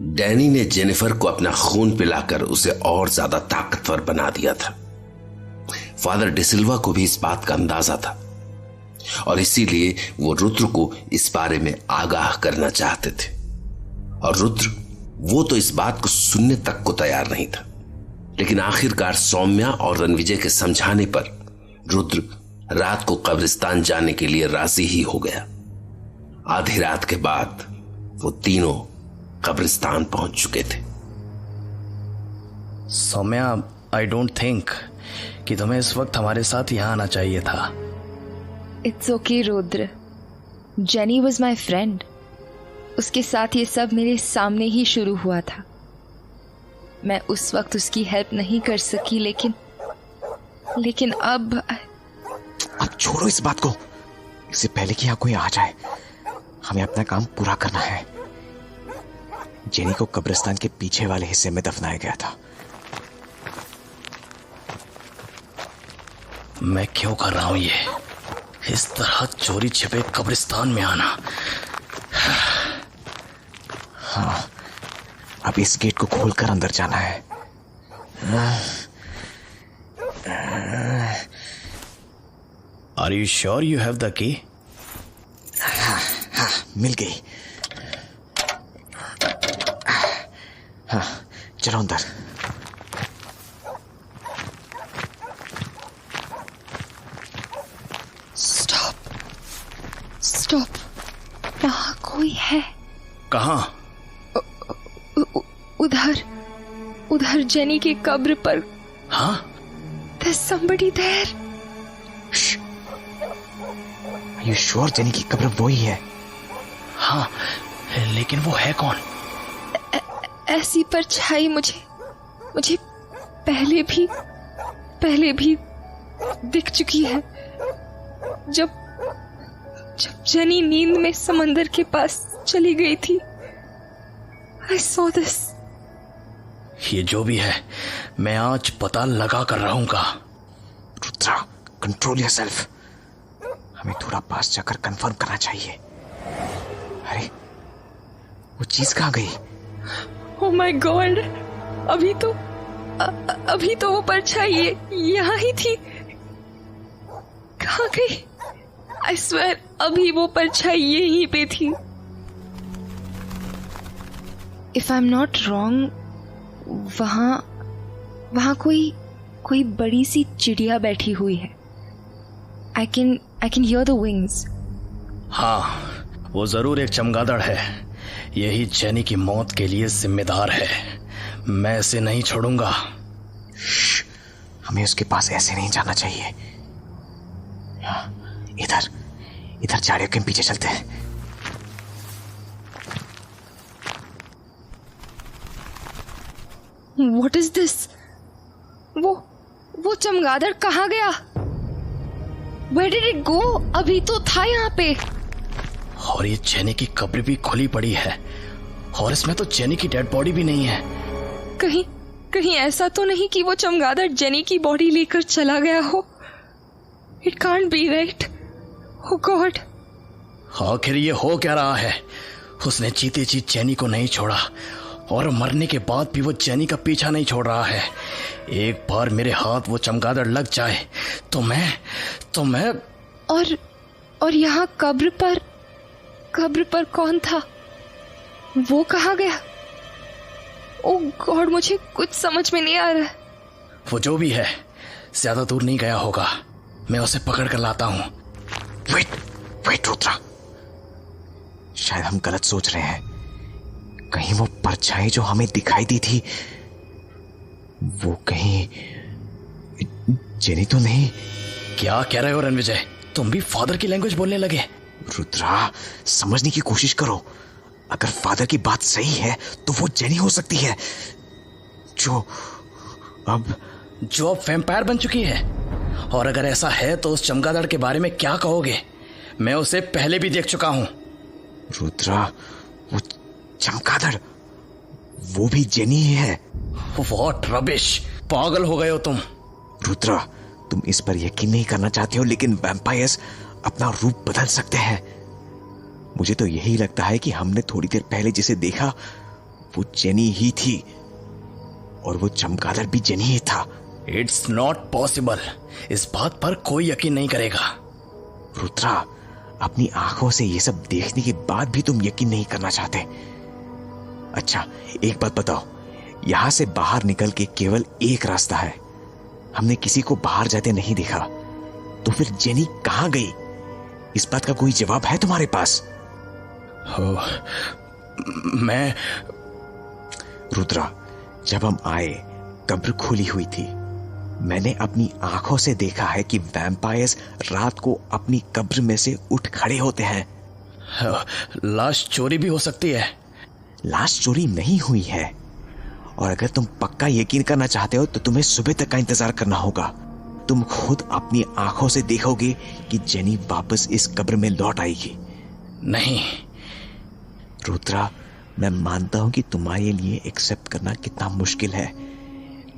Danny ने Jennifer को अपना खून पिलाकर उसे और ज्यादा ताकतवर बना दिया था। फादर डिसिल्वा को भी इस बात का अंदाजा था और इसीलिए वो रुद्र को इस बारे में आगाह करना चाहते थे। और रुद्र वो तो इस बात को सुनने तक को तैयार नहीं था। लेकिन आखिरकार सौम्या और रणविजय के समझाने पर रुद्र रात को कब्रिस्तान जाने के लिए राजी ही हो गया। आधी रात के बाद वो तीनों कब्रिस्तान पहुंच चुके थे। सौम्या, आई डोंट थिंक कि तुम्हें इस वक्त हमारे साथ यहाँ आना चाहिए था। It's okay Rudra, jenny was my friend. उसके साथ ये सब मेरे सामने ही शुरू हुआ था। मैं उस वक्त उसकी हेल्प नहीं कर सकी, लेकिन अब छोड़ो इस बात को। इससे पहले कि यहाँ कोई आ जाए, हमें अपना काम पूरा करना है। जेनी को कब्रिस्तान के पीछे वाले हिस्से में दफनाया गया था। मैं क्यों कर रहा हूं ये? इस तरह चोरी छिपे कब्रिस्तान में आना। हाँ, अब इस गेट को खोलकर अंदर जाना है। Are you sure you have the key? हाँ, मिल गई। हाँ, चलो अंदर। स्टॉप, यहाँ कोई है। कहाँ? उधर जेनी की कब्र पर। हाँ? There's somebody there. Are you sure jenny की कब्र वही है? हाँ, लेकिन वो है कौन? ऐसी परछाई मुझे पहले भी दिख चुकी है। जब जेनी नींद में समंदर के पास चली गई थी। I saw this. ये जो भी है, मैं आज पता लगा कर रहूंगा। Rudra, control yourself. हमें थोड़ा पास जाकर कंफर्म करना चाहिए। अरे, वो चीज कहाँ गई? Oh my God! अभी तो वो परछाई यहाँ ही थी। कहाँ गई? I swear, अभी वो परछाई यहीं पे थी। If I'm not wrong, वहाँ कोई बड़ी सी चिड़िया बैठी हुई है। I can hear the wings. हाँ, वो जरूर एक चमगादड़ है। यही जेनी की मौत के लिए जिम्मेदार है। मैं इसे नहीं छोड़ूंगा। हमें उसके पास ऐसे नहीं जाना चाहिए। इधर झाड़ियों के पीछे चलते हैं। What is this? वो चमगादड़ कहाँ गया? Where did it go? अभी तो था यहाँ पे। और ये जेनी की कब्र भी खुली पड़ी है और इसमें तो जेनी की डेड बॉडी भी नहीं है। कहीं ऐसा तो नहीं कि वो चमगादड़ जेनी की बॉडी लेकर चला गया हो? It can't be, right? Oh God! आखिर ये हो क्या रहा है? उसने जीते जी जेनी को नहीं छोड़ा और मरने के बाद भी वो जेनी का पीछा नहीं छोड़ रहा है। एक बार मेरे हाथ वो चमगादड़ लग जाए तो मैं और यहाँ कब्र पर कौन था? वो कहाँ गया? ओह गॉड, मुझे कुछ समझ में नहीं आ रहा। वो जो भी है ज्यादा दूर नहीं गया होगा। मैं उसे पकड़ कर लाता हूँ। वेट रुद्रा, शायद हम गलत सोच रहे हैं। कहीं वो परछाई जो हमें दिखाई दी थी वो कहीं जेनी तो नहीं? क्या कह रहे हो रणविजय? तुम भी फादर की लैंग्वेज बोलने लगे? रुद्रा, समझने की कोशिश करो। अगर फादर की बात सही है तो वो जेनी हो सकती है जो अब वैम्पायर बन चुकी है। और अगर ऐसा है तो उस चमगादड़ के बारे में क्या कहोगे? मैं उसे पहले भी देख चुका हूं। रुद्रा, वो चमगादड़ वो भी जेनी ही है। व्हाट रबिश, पागल हो गए हो तुम। रुद्रा, तुम इस पर यकीन नहीं करना चाहते हो, लेकिन वैम्पायर्स अपना रूप बदल सकते हैं। मुझे तो यही लगता है कि हमने थोड़ी देर पहले जिसे देखा वो जेनी ही थी और वो चमगादड़ भी जेनी ही था। It's not possible. इस बात पर कोई यकीन नहीं करेगा। रुद्रा, अपनी आंखों से ये सब देखने के बाद भी तुम यकीन नहीं करना चाहते। अच्छा, एक बात बताओ, यहां से बाहर निकल के केवल एक रास्ता है। हमने किसी को बाहर जाते नहीं देखा, तो फिर जेनी कहां गई? इस बात का कोई जवाब है तुम्हारे पास? मैं रुद्रा, जब हम आए कब्र खुली हुई थी। मैंने अपनी आंखों से देखा है कि वैम्पायर्स रात को अपनी कब्र में से उठ खड़े होते हैं। लाश चोरी भी हो सकती है। लाश चोरी नहीं हुई है, और अगर तुम पक्का यकीन करना चाहते हो तो तुम्हें सुबह तक का इंतजार करना होगा। तुम खुद अपनी आंखों से देखोगे कि जेनी वापस इस कब्र में लौट आएगी। नहीं रुद्रा, मैं मानता हूं कि तुम्हारे लिए एक्सेप्ट करना कितना मुश्किल है,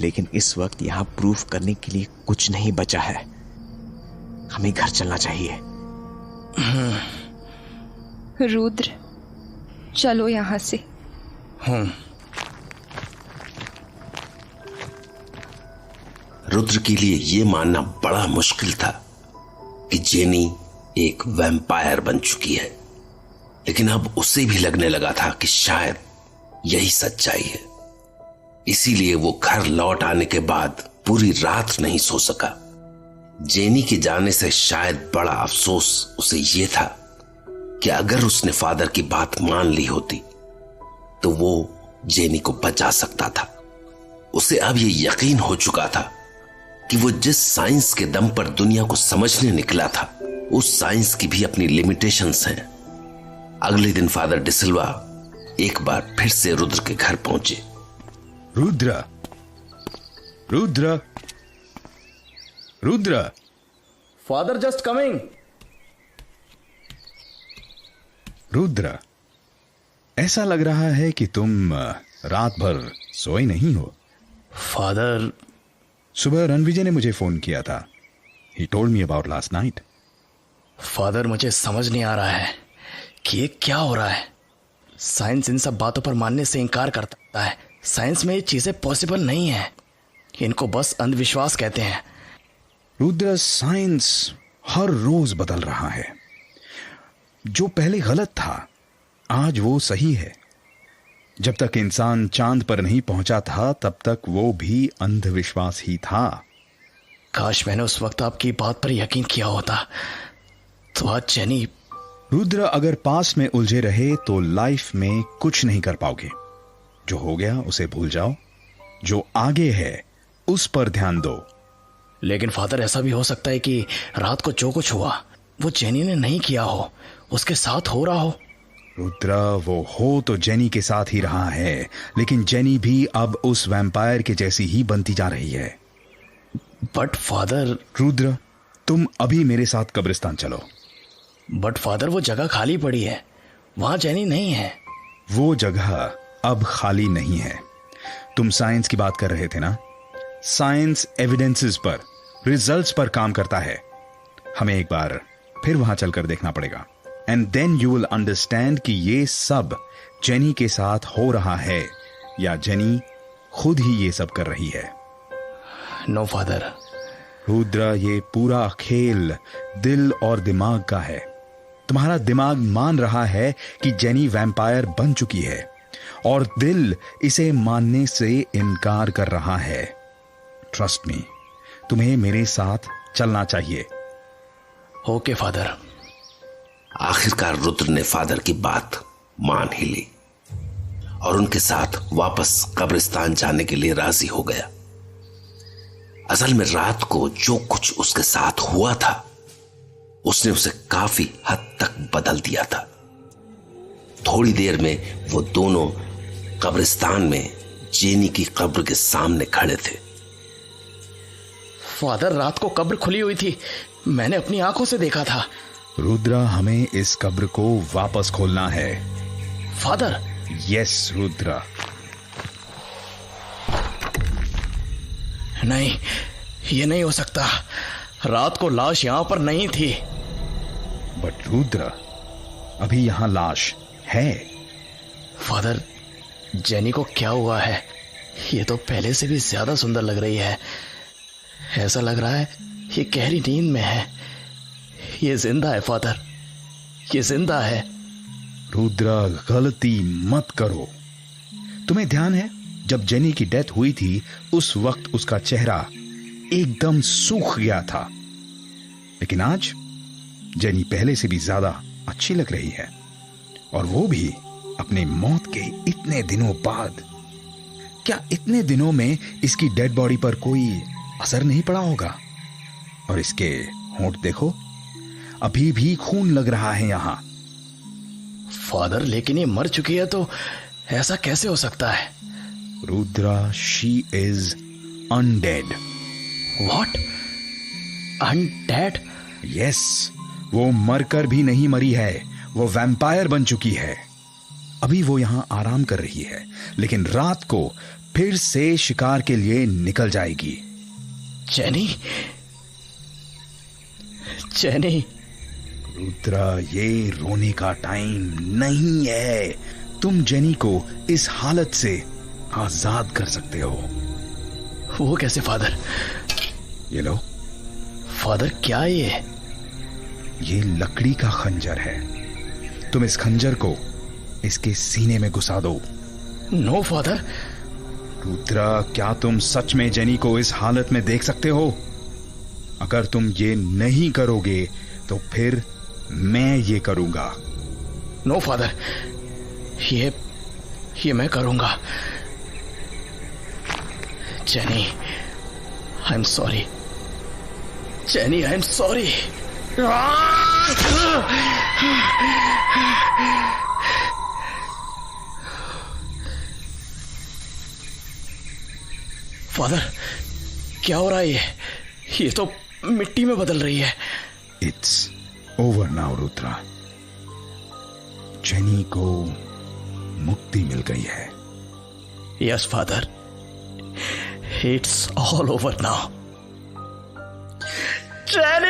लेकिन इस वक्त यहां प्रूफ करने के लिए कुछ नहीं बचा है। हमें घर चलना चाहिए। रुद्र, चलो यहां से। रुद्र के लिए यह मानना बड़ा मुश्किल था कि जेनी एक वैम्पायर बन चुकी है, लेकिन अब उसे भी लगने लगा था कि शायद यही सच्चाई है। इसीलिए वो घर लौट आने के बाद पूरी रात नहीं सो सका। जेनी के जाने से शायद बड़ा अफसोस उसे ये था कि अगर उसने फादर की बात मान ली होती तो वो जेनी को बचा सकता था। उसे अब ये यकीन हो चुका था कि वो जिस साइंस के दम पर दुनिया को समझने निकला था, उस साइंस की भी अपनी लिमिटेशंस हैं। अगले दिन फादर डिसिल्वा एक बार फिर से रुद्र के घर पहुंचे। Rudra, Rudra, Rudra. Father just coming. Rudra, ऐसा लग रहा है कि तुम रात भर सोए नहीं हो। फादर, सुबह रणविजय ने मुझे फोन किया था। He told me about last night. Father, मुझे समझ नहीं आ रहा है कि ये क्या हो रहा है। साइंस इन सब बातों पर मानने से इनकार करता है। साइंस में ये चीजें पॉसिबल नहीं है। इनको बस अंधविश्वास कहते हैं। रुद्र, साइंस हर रोज बदल रहा है। जो पहले गलत था आज वो सही है। जब तक इंसान चांद पर नहीं पहुंचा था तब तक वो भी अंधविश्वास ही था। काश मैंने उस वक्त आपकी बात पर यकीन किया होता तो आज जेनी। रुद्र, अगर पास में उलझे रहे तो लाइफ में कुछ नहीं कर पाओगे। जो हो गया उसे भूल जाओ, जो आगे है उस पर ध्यान दो। लेकिन फादर, ऐसा भी हो सकता है कि रात को जो कुछ हुआ वो जेनी ने नहीं किया हो, उसके साथ हो रहा हो। रुद्र, वो हो तो जेनी के साथ ही रहा है, लेकिन जेनी भी अब उस वैम्पायर के जैसी ही बनती जा रही है। But father. रुद्र, तुम अभी मेरे साथ कब्रिस्तान चलो। बट फादर, वो जगह खाली पड़ी है, वहां जेनी नहीं है। वो जगह अब खाली नहीं है। तुम साइंस की बात कर रहे थे ना। साइंस एविडेंसेस पर, रिजल्ट्स पर काम करता है। हमें एक बार फिर वहां चलकर देखना पड़ेगा। And then you will understand कि ये सब जेनी के साथ हो रहा है या जेनी खुद ही ये सब कर रही है। No father. रुद्र, ये पूरा खेल दिल और दिमाग का है। तुम्हारा दिमाग मान रहा है कि जेनी वैम्पायर बन चुकी है और दिल इसे मानने से इनकार कर रहा है। ट्रस्ट मी, तुम्हें मेरे साथ चलना चाहिए। Okay father. आखिरकार रुद्र ने फादर की बात मान ही ली और उनके साथ वापस कब्रिस्तान जाने के लिए राजी हो गया। असल में रात को जो कुछ उसके साथ हुआ था उसने उसे काफी हद तक बदल दिया था। थोड़ी देर में वो दोनों कब्रिस्तान में जेनी की कब्र के सामने खड़े थे। फादर, रात को कब्र खुली हुई थी, मैंने अपनी आंखों से देखा था। रुद्र, हमें इस कब्र को वापस खोलना है। फादर। यस रुद्र। नहीं, ये नहीं हो सकता। रात को लाश यहां पर नहीं थी। बट रुद्र, अभी यहां लाश है। फादर, जेनी को क्या हुआ है? ये तो पहले से भी ज्यादा सुंदर लग रही है। ऐसा लग रहा है ये गहरी नींद में है। ये जिंदा है फादर, ये जिंदा है। रुद्रा, गलती मत करो। तुम्हें ध्यान है जब जेनी की डेथ हुई थी उस वक्त उसका चेहरा एकदम सूख गया था, लेकिन आज जेनी पहले से भी ज्यादा अच्छी लग रही है, और वो भी अपनी मौत के इतने दिनों बाद। क्या इतने दिनों में इसकी डेड बॉडी पर कोई असर नहीं पड़ा होगा? और इसके होंठ देखो, अभी भी खून लग रहा है यहां। फादर, लेकिन ये मर चुकी है तो ऐसा कैसे हो सकता है? Rudra, she is undead. What? Undead? Yes, वो मरकर भी नहीं मरी है, वो वैम्पायर बन चुकी है। अभी वो यहां आराम कर रही है, लेकिन रात को फिर से शिकार के लिए निकल जाएगी। Jenny, jenny. रुद्रा, ये रोने का टाइम नहीं है। तुम जेनी को इस हालत से आजाद कर सकते हो। वो कैसे फादर? ये लो। फादर, क्या ये लकड़ी का खंजर है। तुम इस खंजर को इसके सीने में घुसा दो। No father. रुद्रा, क्या तुम सच में जेनी को इस हालत में देख सकते हो? अगर तुम ये नहीं करोगे तो फिर मैं ये करूंगा। नो फादर, ये मैं करूंगा। Jenny, I am sorry. Jenny, I am sorry. Father, क्या हो रहा है? ये तो मिट्टी में बदल रही है। It's over now Rudra. Jenny को मुक्ति मिल गई है। Yes father, it's all over now. Jenny!